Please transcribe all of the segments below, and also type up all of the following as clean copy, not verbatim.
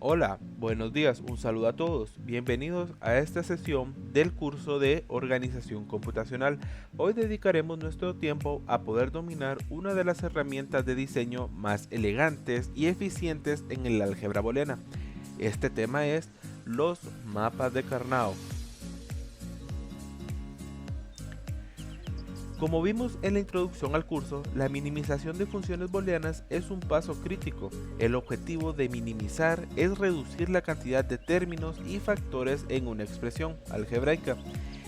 Hola, buenos días, un saludo a todos. Bienvenidos a esta sesión del curso de Organización Computacional. Hoy dedicaremos nuestro tiempo a poder dominar una de las herramientas de diseño más elegantes y eficientes en el álgebra booleana. Este tema es los mapas de Karnaugh. Como vimos en la introducción al curso, la minimización de funciones booleanas es un paso crítico. El objetivo de minimizar es reducir la cantidad de términos y factores en una expresión algebraica.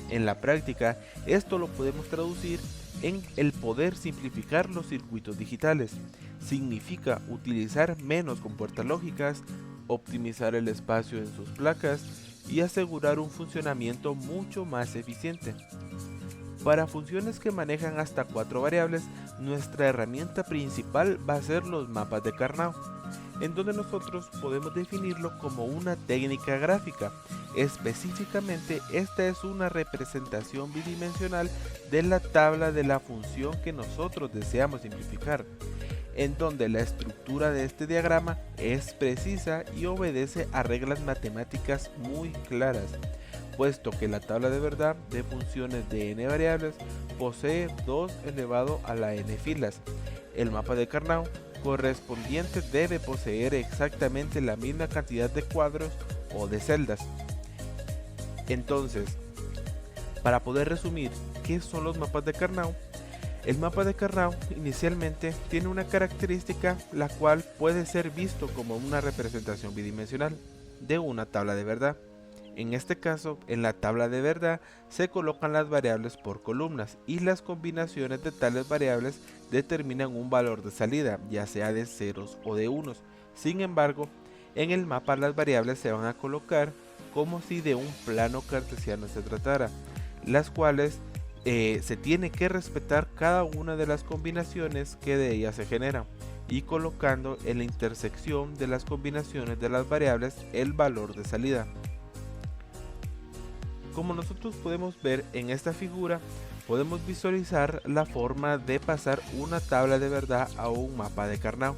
En la práctica, esto lo podemos traducir en el poder simplificar los circuitos digitales. Significa utilizar menos compuertas lógicas, optimizar el espacio en sus placas y asegurar un funcionamiento mucho más eficiente. Para funciones que manejan hasta 4 variables, nuestra herramienta principal va a ser los mapas de Karnaugh, en donde nosotros podemos definirlo como una técnica gráfica. Específicamente, esta es una representación bidimensional de la tabla de la función que nosotros deseamos simplificar, en donde la estructura de este diagrama es precisa y obedece a reglas matemáticas muy claras, puesto que la tabla de verdad de funciones de n variables posee 2 elevado a la n filas. El mapa de Karnaugh correspondiente debe poseer exactamente la misma cantidad de cuadros o de celdas. Entonces, para poder resumir qué son los mapas de Karnaugh, el mapa de Karnaugh inicialmente tiene una característica la cual puede ser visto como una representación bidimensional de una tabla de verdad. En este caso, en la tabla de verdad se colocan las variables por columnas y las combinaciones de tales variables determinan un valor de salida, ya sea de ceros o de unos. Sin embargo, en el mapa las variables se van a colocar como si de un plano cartesiano se tratara, las cuales se tiene que respetar cada una de las combinaciones que de ellas se generan, y colocando en la intersección de las combinaciones de las variables el valor de salida. Como nosotros podemos ver en esta figura, podemos visualizar la forma de pasar una tabla de verdad a un mapa de Karnaugh.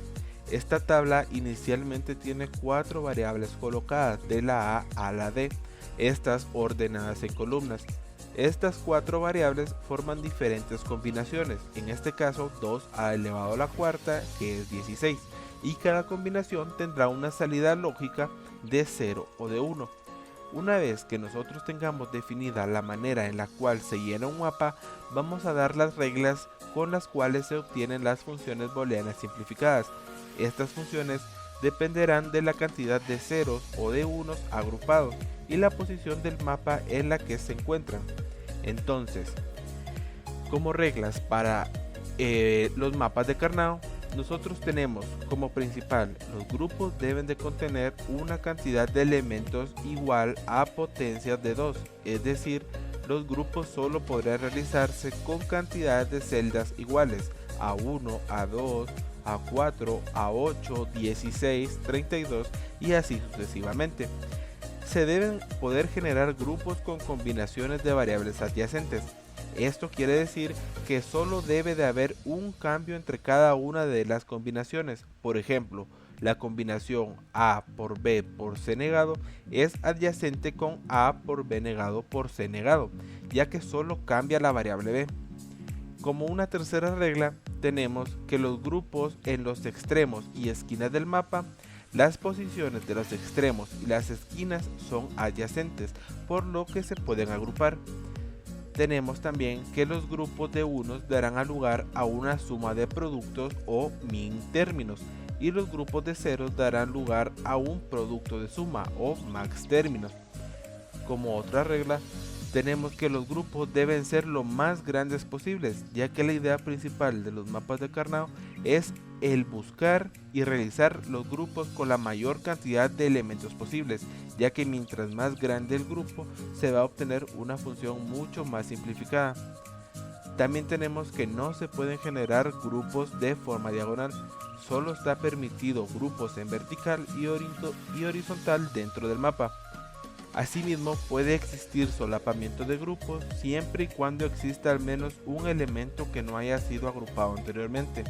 Esta tabla inicialmente tiene 4 variables colocadas de la A a la D, estas ordenadas en columnas. Estas 4 variables forman diferentes combinaciones, en este caso 2a elevado a la cuarta, que es 16, y cada combinación tendrá una salida lógica de 0 o de 1. Una vez que nosotros tengamos definida la manera en la cual se llena un mapa, vamos a dar las reglas con las cuales se obtienen las funciones booleanas simplificadas. Estas funciones dependerán de la cantidad de ceros o de unos agrupados y la posición del mapa en la que se encuentran. Entonces, como reglas para los mapas de Karnaugh, nosotros tenemos como principal: los grupos deben de contener una cantidad de elementos igual a potencias de 2, es decir, los grupos solo podrán realizarse con cantidades de celdas iguales a 1, a 2, a 4, a 8, 16, 32 y así sucesivamente. Se deben poder generar grupos con combinaciones de variables adyacentes. Esto quiere decir que solo debe de haber un cambio entre cada una de las combinaciones. Por ejemplo, la combinación A por B por C negado es adyacente con A por B negado por C negado, ya que solo cambia la variable B. Como una tercera regla, tenemos que los grupos en los extremos y esquinas del mapa, las posiciones de los extremos y las esquinas son adyacentes, por lo que se pueden agrupar. Tenemos también que los grupos de unos darán lugar a una suma de productos o min términos, y los grupos de ceros darán lugar a un producto de suma o max términos. Como otra regla, tenemos que los grupos deben ser lo más grandes posibles, ya que la idea principal de los mapas de Karnaugh es el buscar y realizar los grupos con la mayor cantidad de elementos posibles, ya que mientras más grande el grupo, se va a obtener una función mucho más simplificada. También tenemos que no se pueden generar grupos de forma diagonal, solo está permitido grupos en vertical y horizontal dentro del mapa. Asimismo, puede existir solapamiento de grupos siempre y cuando exista al menos un elemento que no haya sido agrupado anteriormente.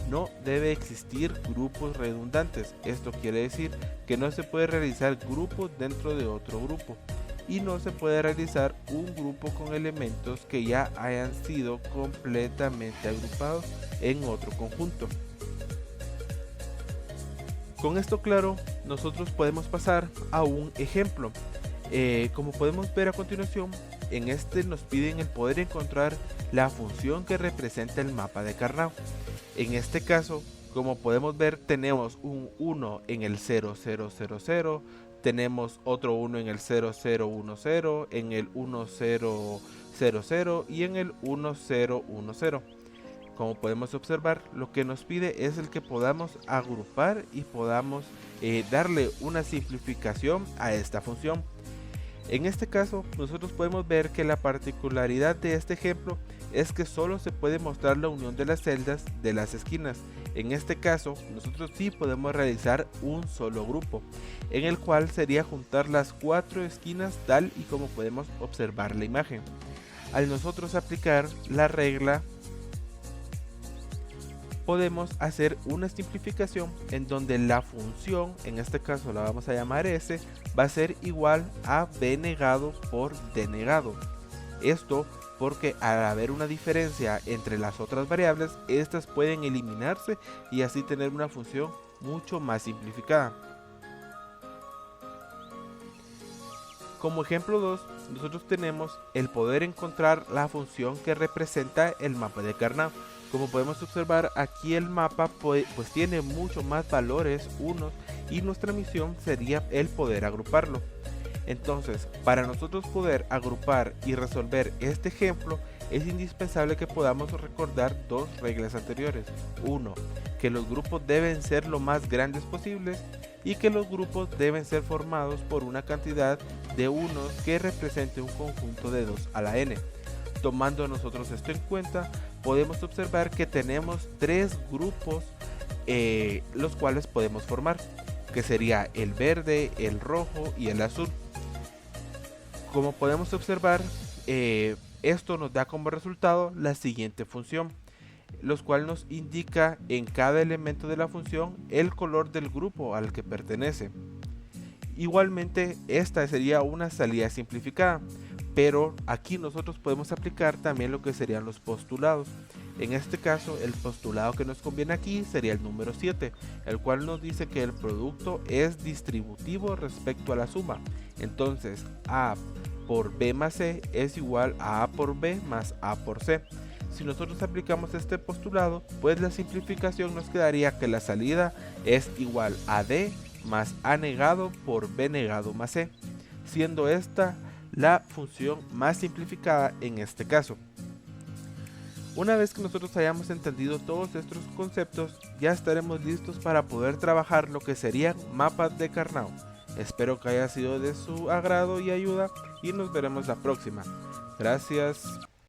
no debe existir grupos redundantes. Esto quiere decir que no se puede realizar grupos dentro de otro grupo y no se puede realizar un grupo con elementos que ya hayan sido completamente agrupados en otro conjunto. Con esto claro, nosotros podemos pasar a un ejemplo. Como podemos ver a continuación, en este nos piden el poder encontrar la función que representa el mapa de Karnaugh. En este caso, como podemos ver, tenemos un 1 en el 0000, tenemos otro 1 en el 0010, en el 1000 y en el 1010. Como podemos observar, lo que nos pide es el que podamos agrupar y podamos darle una simplificación a esta función. En este caso, nosotros podemos ver que la particularidad de este ejemplo es que solo se puede mostrar la unión de las celdas de las esquinas. En este caso, nosotros sí podemos realizar un solo grupo, en el cual sería juntar las 4 esquinas tal y como podemos observar la imagen. Al nosotros aplicar la regla, podemos hacer una simplificación en donde la función, en este caso la vamos a llamar S, va a ser igual a B negado por D negado. Esto porque al haber una diferencia entre las otras variables, estas pueden eliminarse y así tener una función mucho más simplificada. Como ejemplo 2, nosotros tenemos el poder encontrar la función que representa el mapa de Karnaugh. Como podemos observar, aquí el mapa pues tiene mucho más valores unos y nuestra misión sería el poder agruparlo. Entonces, para nosotros poder agrupar y resolver este ejemplo, es indispensable que podamos recordar dos reglas anteriores. 1. Que los grupos deben ser lo más grandes posibles y que los grupos deben ser formados por una cantidad de unos que represente un conjunto de 2 a la n. Tomando nosotros esto en cuenta, podemos observar que tenemos 3 grupos los cuales podemos formar, que sería el verde, el rojo y el azul. Como podemos observar, esto nos da como resultado la siguiente función, los cual nos indica en cada elemento de la función el color del grupo al que pertenece. Igualmente, esta sería una salida simplificada, pero aquí nosotros podemos aplicar también lo que serían los postulados. En este caso, el postulado que nos conviene aquí sería el número 7, el cual nos dice que el producto es distributivo respecto a la suma. Entonces, A por B más C es igual a A por B más A por C. Si nosotros aplicamos este postulado, pues la simplificación nos quedaría que la salida es igual a D más A negado por B negado más C, siendo esta la función más simplificada en este caso. Una vez que nosotros hayamos entendido todos estos conceptos, ya estaremos listos para poder trabajar lo que serían mapas de Karnaugh. Espero que haya sido de su agrado y ayuda y nos veremos la próxima. Gracias.